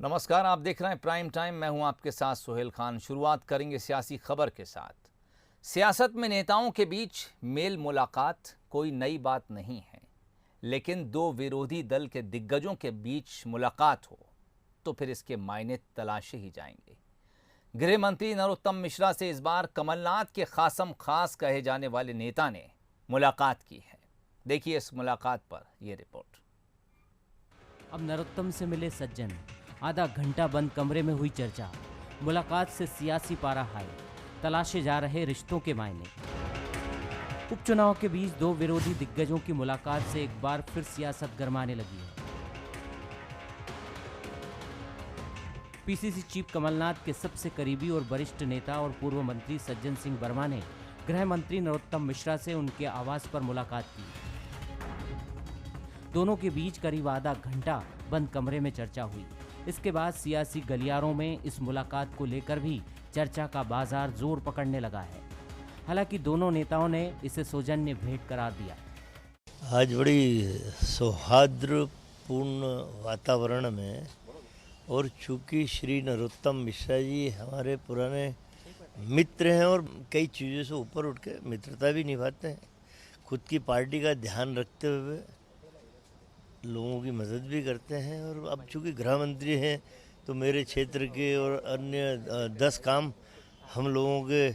नमस्कार, आप देख रहे हैं प्राइम टाइम। मैं हूं आपके साथ सुहेल खान। शुरुआत करेंगे सियासी खबर के साथ। सियासत में नेताओं के बीच मेल मुलाकात कोई नई बात नहीं है, लेकिन दो विरोधी दल के दिग्गजों के बीच मुलाकात हो तो फिर इसके मायने तलाशे ही जाएंगे। गृह मंत्री नरोत्तम मिश्रा से इस बार कमलनाथ के खासम खास कहे जाने वाले नेता ने मुलाकात की है। देखिए इस मुलाकात पर यह रिपोर्ट। अब नरोत्तम से मिले सज्जन, आधा घंटा बंद कमरे में हुई चर्चा। मुलाकात से सियासी पारा हाई, तलाशे जा रहे रिश्तों के मायने। उपचुनाव के बीच दो विरोधी दिग्गजों की मुलाकात से एक बार फिर सियासत गरमाने लगी है। पीसीसी चीफ कमलनाथ के सबसे करीबी और वरिष्ठ नेता और पूर्व मंत्री सज्जन सिंह वर्मा ने गृह मंत्री नरोत्तम मिश्रा से उनके आवास पर मुलाकात की। दोनों के बीच करीब आधा घंटा बंद कमरे में चर्चा हुई। इसके बाद सियासी गलियारों में इस मुलाकात को लेकर भी चर्चा का बाजार जोर पकड़ने लगा है। हालांकि दोनों नेताओं ने इसे सौजन्य भेंट करार दिया। आज बड़ी सौहार्दपूर्ण वातावरण में, और चूँकि श्री नरोत्तम मिश्रा जी हमारे पुराने मित्र हैं और कई चीज़ों से ऊपर उठ के मित्रता भी निभाते हैं, खुद की पार्टी का ध्यान रखते हुए लोगों की मदद भी करते हैं। और अब चूँकि गृह मंत्री हैं तो मेरे क्षेत्र के और अन्य 10 काम हम लोगों के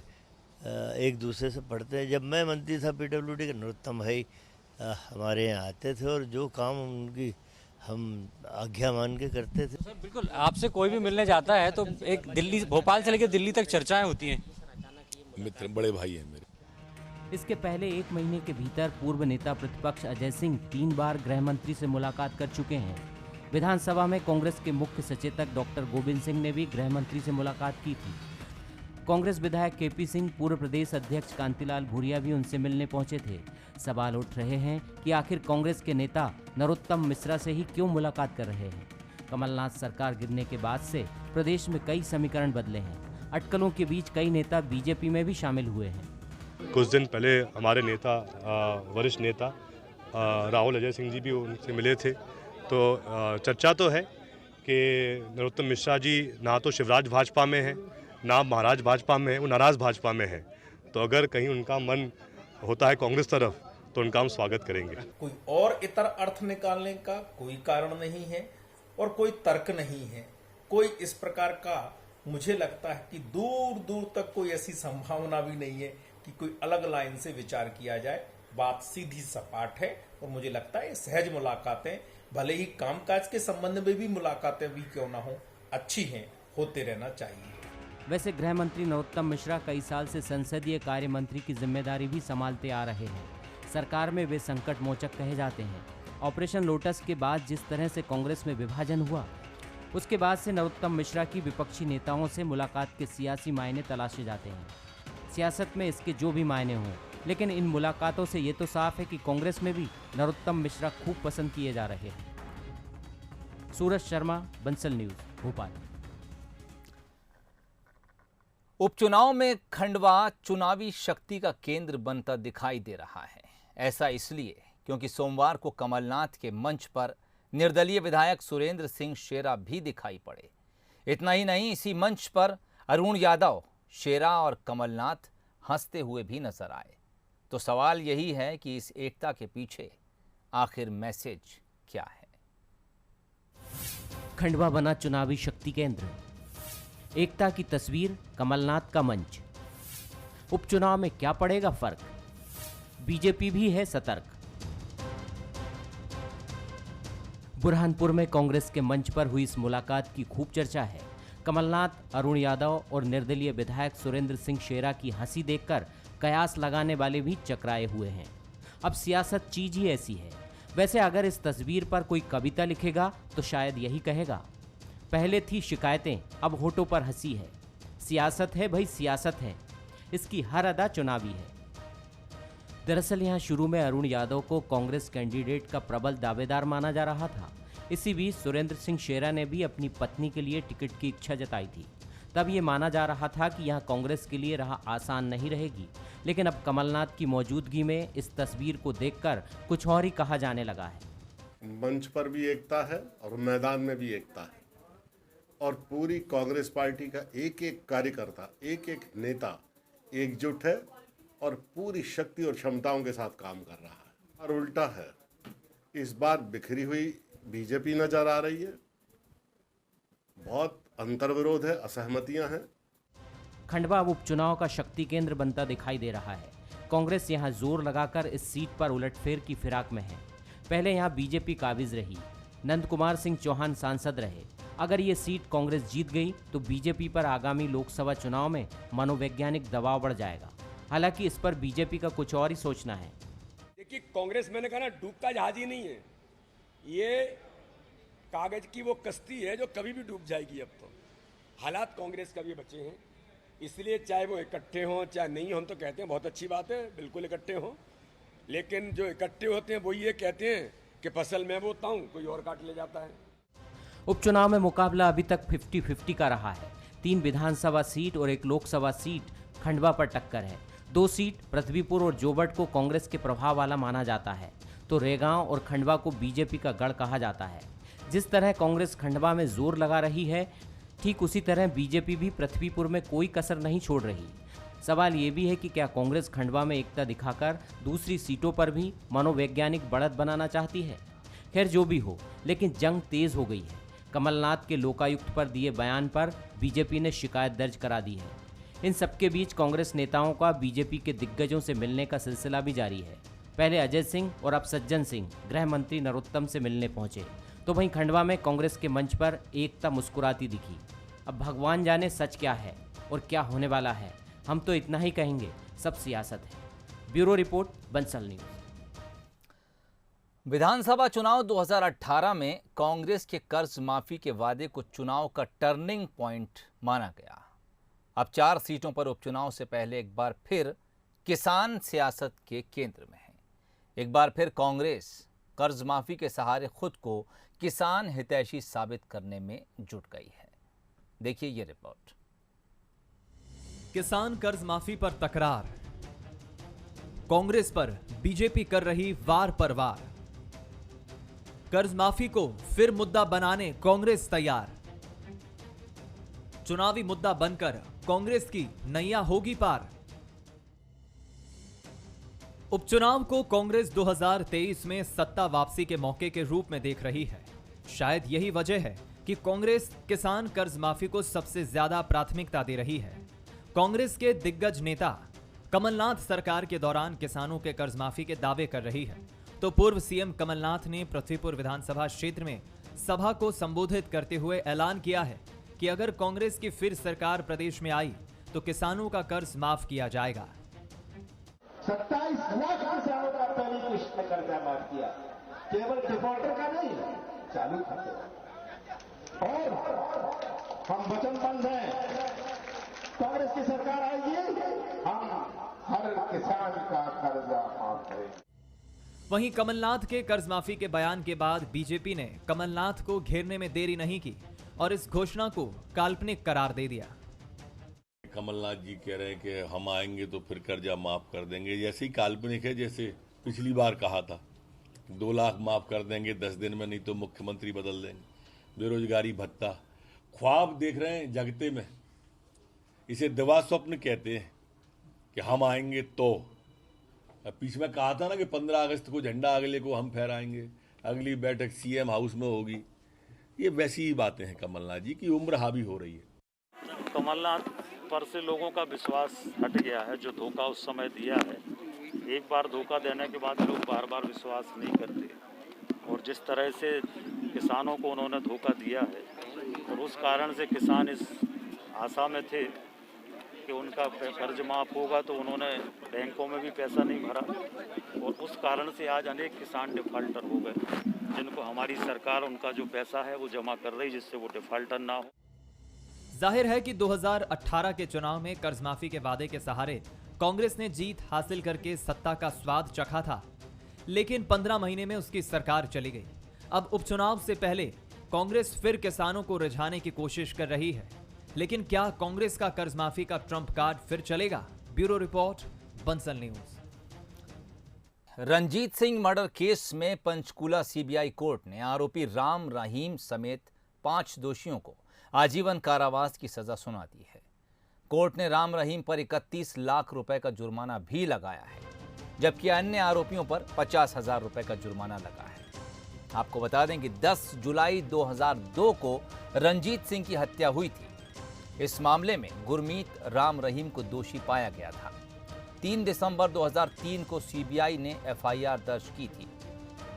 एक दूसरे से पढ़ते हैं। जब मैं मंत्री था पीडब्ल्यूडी के, नरोत्तम भाई हमारे यहाँ आते थे और जो काम उनकी हम आज्ञा मान के करते थे। सर बिल्कुल, आपसे कोई भी मिलने जाता है तो एक दिल्ली, भोपाल से लेकर दिल्ली तक चर्चाएं होती हैं। मित्र बड़े भाई हैं मेरे। इसके पहले एक महीने के भीतर पूर्व नेता प्रतिपक्ष अजय सिंह 3 बार गृह मंत्री से मुलाकात कर चुके हैं। विधानसभा में कांग्रेस के मुख्य सचेतक डॉक्टर गोविंद सिंह ने भी गृह मंत्री से मुलाकात की थी। कांग्रेस विधायक केपी सिंह, पूर्व प्रदेश अध्यक्ष कांतिलाल भूरिया भी उनसे मिलने पहुंचे थे। सवाल उठ रहे हैं कि आखिर कांग्रेस के नेता नरोत्तम मिश्रा से ही क्यों मुलाकात कर रहे हैं। कमलनाथ सरकार गिरने के बाद से प्रदेश में कई समीकरण बदले हैं। अटकलों के बीच कई नेता बीजेपी में भी शामिल हुए हैं। कुछ दिन पहले हमारे नेता, वरिष्ठ नेता राहुल अजय सिंह जी भी उनसे मिले थे। तो चर्चा तो है कि नरोत्तम मिश्रा जी ना तो शिवराज भाजपा में हैं, ना महाराज भाजपा में है, वो नाराज भाजपा में है। तो अगर कहीं उनका मन होता है कांग्रेस तरफ तो उनका हम स्वागत करेंगे। कोई और इतर अर्थ निकालने का कोई कारण नहीं है और कोई तर्क नहीं है। कोई इस प्रकार का, मुझे लगता है कि दूर दूर तक कोई ऐसी संभावना भी नहीं है कि कोई अलग लाइन से विचार किया जाए। बात सीधी सपाट है और मुझे लगता है सहज मुलाकातें, भले ही कामकाज के संबंध में भी मुलाकातें भी क्यों ना हो, अच्छी हैं, होते रहना चाहिए। वैसे गृह मंत्री नरोत्तम मिश्रा कई साल से संसदीय कार्य मंत्री की जिम्मेदारी भी संभालते आ रहे हैं। सरकार में वे संकट मोचक कहे जाते हैं। ऑपरेशन लोटस के बाद जिस तरह से कांग्रेस में विभाजन हुआ, उसके बाद से नरोत्तम मिश्रा की विपक्षी नेताओं से मुलाकात के सियासी मायने तलाशे जाते हैं। सियासत में इसके जो भी मायने हों, लेकिन इन मुलाकातों से ये तो साफ है कि कांग्रेस में भी नरोत्तम मिश्रा खूब पसंद किए जा रहे हैं। सूरज शर्मा, बंसल न्यूज, भोपाल। उपचुनाव में खंडवा चुनावी शक्ति का केंद्र बनता दिखाई दे रहा है। ऐसा इसलिए क्योंकि सोमवार को कमलनाथ के मंच पर निर्दलीय विधायक सुरेंद्र सिंह शेरा भी दिखाई पड़े। इतना ही नहीं, इसी मंच पर अरुण यादव, शेरा और कमलनाथ हंसते हुए भी नजर आए। तो सवाल यही है कि इस एकता के पीछे आखिर मैसेज क्या है। खंडवा बना चुनावी शक्ति केंद्र, एकता की तस्वीर, कमलनाथ का मंच। उपचुनाव में क्या पड़ेगा फर्क, बीजेपी भी है सतर्क। बुरहानपुर में कांग्रेस के मंच पर हुई इस मुलाकात की खूब चर्चा है। कमलनाथ, अरुण यादव और निर्दलीय विधायक सुरेंद्र सिंह शेरा की हंसी देखकर कयास लगाने वाले भी चकराए हुए हैं। अब सियासत चीज ही ऐसी है। वैसे अगर इस तस्वीर पर कोई कविता लिखेगा तो शायद यही कहेगा, पहले थी शिकायतें, अब होठों पर हंसी है। सियासत है भाई, सियासत है, इसकी हर अदा चुनावी है। दरअसल यहाँ शुरू में अरुण यादव को कांग्रेस कैंडिडेट का प्रबल दावेदार माना जा रहा था। इसी बीच सुरेंद्र सिंह शेरा ने भी अपनी पत्नी के लिए टिकट की इच्छा जताई थी। तब ये माना जा रहा था कि यहाँ कांग्रेस के लिए राह आसान नहीं रहेगी, लेकिन अब कमलनाथ की मौजूदगी में इस तस्वीर को देखकर कुछ और ही कहा जाने लगा है। मंच पर भी एकता है और मैदान में भी एकता है। और पूरी कांग्रेस पार्टी का एक एक कार्यकर्ता, एक एक नेता एकजुट है और पूरी शक्ति और क्षमताओं के साथ काम कर रहा है। और उल्टा है, इस बार बिखरी हुई बीजेपी नजर आ रही है, बहुत अंतर्विरोध है, असहमतियां हैं। खंडवा अब उपचुनाव का शक्ति केंद्र बनता दिखाई दे रहा है। कांग्रेस यहां जोर लगाकर इस सीट पर उलटफेर की फिराक में है। पहले यहां बीजेपी काबिज रही, नंद कुमार सिंह चौहान सांसद रहे। अगर ये सीट कांग्रेस जीत गई तो बीजेपी पर आगामी लोकसभा चुनाव में मनोवैज्ञानिक दबाव बढ़ जाएगा। हालांकि इस पर बीजेपी का कुछ और ही सोचना है। देखिए, कांग्रेस, मैंने कहा ना, डूबता जहाज ही नहीं है, ये कागज की वो कश्ती है जो कभी भी डूब जाएगी। अब तो हालात कांग्रेस का भी बचे हैं, इसलिए चाहे वो इकट्ठे हों चाहे नहीं, हम तो कहते हैं बहुत अच्छी बात है, बिल्कुल इकट्ठे हों। लेकिन जो इकट्ठे होते हैं वो ये कहते हैं कि फसल मैं बोता हूँ, कोई और काट ले जाता है। उपचुनाव में मुकाबला अभी तक 50-50 का रहा है। 3 विधानसभा सीट और 1 लोकसभा सीट खंडवा पर टक्कर है। 2 सीट पृथ्वीपुर और जोबट को कांग्रेस के प्रभाव वाला माना जाता है, तो रेगांव और खंडवा को बीजेपी का गढ़ कहा जाता है। जिस तरह कांग्रेस खंडवा में जोर लगा रही है, ठीक उसी तरह बीजेपी भी पृथ्वीपुर में कोई कसर नहीं छोड़ रही। सवाल ये भी है कि क्या कांग्रेस खंडवा में एकता दिखाकर दूसरी सीटों पर भी मनोवैज्ञानिक बढ़त बनाना चाहती है। खैर जो भी हो, लेकिन जंग तेज हो गई है। कमलनाथ के लोकायुक्त पर दिए बयान पर बीजेपी ने शिकायत दर्ज करा दी है। इन सबके बीच कांग्रेस नेताओं का बीजेपी के दिग्गजों से मिलने का सिलसिला भी जारी है। पहले अजय सिंह और अब सज्जन सिंह गृह मंत्री नरोत्तम से मिलने पहुंचे, तो वहीं खंडवा में कांग्रेस के मंच पर एकता मुस्कुराती दिखी। अब भगवान जाने सच क्या है और क्या होने वाला है। हम तो इतना ही कहेंगे, सब सियासत है। Bureau report, Bansal news. विधानसभा चुनाव 2018 में कांग्रेस के कर्ज माफी के वादे को चुनाव का टर्निंग पॉइंट माना गया। अब 4 सीटों पर उपचुनाव से पहले एक बार फिर किसान सियासत के केंद्र में है। एक बार फिर कांग्रेस कर्ज माफी के सहारे खुद को किसान हितैषी साबित करने में जुट गई है। देखिए ये रिपोर्ट। किसान कर्ज माफी पर तकरार, कांग्रेस पर बीजेपी कर रही वार पर वार। कर्ज माफी को फिर मुद्दा बनाने कांग्रेस तैयार। चुनावी मुद्दा बनकर कांग्रेस की नैया होगी पार। उपचुनाव को कांग्रेस 2023 में सत्ता वापसी के मौके के रूप में देख रही है। शायद यही वजह है कि कांग्रेस किसान कर्ज माफी को सबसे ज्यादा प्राथमिकता दे रही है। कांग्रेस के दिग्गज नेता कमलनाथ सरकार के दौरान किसानों के कर्ज माफी के दावे कर रही है, तो पूर्व सीएम कमलनाथ ने पृथ्वीपुर विधानसभा क्षेत्र में सभा को संबोधित करते हुए ऐलान किया है कि अगर कांग्रेस की फिर सरकार प्रदेश में आई तो किसानों का कर्ज माफ किया जाएगा। 27 लाख किसानों का पहली किस्त में कर्जा माफ किया, केवल डिफॉल्टर का नहीं, चालू खाते का। और हम वचनबद्ध हैं, कांग्रेस की सरकार आएगी, हम हर किसान का कर्जा माफ करेंगे। वहीं कमलनाथ के कर्ज माफी के बयान के बाद बीजेपी ने कमलनाथ को घेरने में देरी नहीं की और इस घोषणा को काल्पनिक करार दे दिया। कमलनाथ जी कह रहे हैं कि हम आएंगे तो फिर कर्जा माफ कर देंगे, जैसे ही काल्पनिक है। जैसे पिछली बार कहा था 2 लाख माफ कर देंगे 10 दिन में, नहीं तो मुख्यमंत्री बदल देंगे। बेरोजगारी भत्ता, ख्वाब देख रहे हैं जगते में, इसे दिवा स्वप्न कहते हैं कि हम आएंगे तो। पीछे में कहा था ना कि 15 अगस्त को झंडा अगले को हम फहराएंगे, अगली बैठक सीएम हाउस में होगी। ये वैसी ही बातें हैं कमलनाथ जी की, उम्र हावी हो रही है। कमलनाथ पर से लोगों का विश्वास हट गया है। जो धोखा उस समय दिया है, एक बार धोखा देने के बाद लोग बार बार विश्वास नहीं करते। और जिस तरह से किसानों को उन्होंने धोखा दिया है, और उस कारण से किसान इस आशा में थे कि उनका कर्ज माफ होगा, तो उन्होंने बैंकों में भी पैसा नहीं भरा, और उस कारण से आज अनेक किसान डिफाल्टर हो गए, जिनको हमारी सरकार उनका जो पैसा है वो जमा कर रही, जिससे वो डिफाल्टर ना हो। जाहिर है कि 2018 के चुनाव में कर्ज माफी के वादे के सहारे कांग्रेस ने जीत हासिल करके सत्ता का स्वाद चखा था, लेकिन 15 महीने में उसकी सरकार चली गई। अब उपचुनाव से पहले कांग्रेस फिर किसानों को रिझाने की कोशिश कर रही है, लेकिन क्या कांग्रेस का कर्ज माफी का ट्रम्प कार्ड फिर चलेगा? Bureau report, Bansal news. Ranjit Singh murder case में पंचकूला सीबीआई कोर्ट ने आरोपी राम रहीम समेत 5 दोषियों को आजीवन कारावास की सजा सुना दी है। कोर्ट ने राम रहीम पर 31 लाख रुपए का जुर्माना भी लगाया है, जबकि अन्य आरोपियों पर 50,000 रुपए का जुर्माना लगा है। आपको बता दें कि 10 जुलाई 2002 को रंजीत सिंह की हत्या हुई थी। इस मामले में गुरमीत राम रहीम को दोषी पाया गया था। 3 दिसंबर 2003 को सीबीआई ने एफआईआर दर्ज की थी।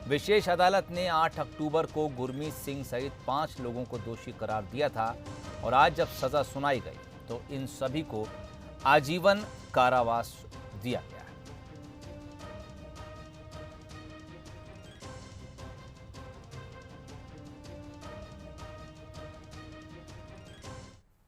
विशेष अदालत ने 8 अक्टूबर को गुरमीत सिंह सहित 5 लोगों को दोषी करार दिया था और आज जब सजा सुनाई गई तो इन सभी को आजीवन कारावास दिया गया।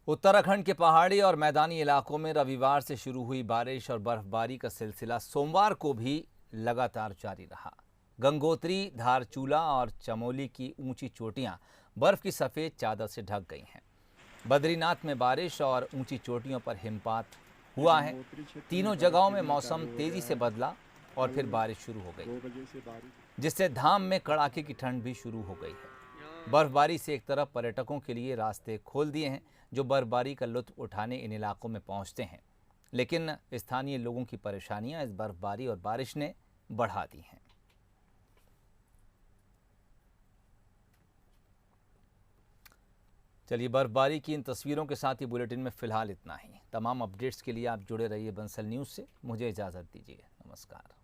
उत्तराखंड के पहाड़ी और मैदानी इलाकों में रविवार से शुरू हुई बारिश और बर्फबारी का सिलसिला सोमवार को भी लगातार जारी रहा। गंगोत्री, धारचूला और चमोली की ऊंची चोटियां बर्फ की सफ़ेद चादर से ढक गई हैं। बद्रीनाथ में बारिश और ऊंची चोटियों पर हिमपात हुआ है। तीनों जगहों में मौसम तेजी से बदला और फिर बारिश शुरू हो गई, जिससे धाम में कड़ाके की ठंड भी शुरू हो गई है। बर्फबारी से एक तरफ पर्यटकों के लिए रास्ते खोल दिए हैं, जो बर्फबारी का लुत्फ उठाने इन इलाकों में पहुंचते हैं, लेकिन स्थानीय लोगों की परेशानियां इस बर्फबारी और बारिश ने बढ़ा दी हैं। चलिए, बर्फबारी की इन तस्वीरों के साथ ही बुलेटिन में फिलहाल इतना ही। तमाम अपडेट्स के लिए आप जुड़े रहिए बंसल न्यूज़ से। मुझे इजाज़त दीजिए। नमस्कार।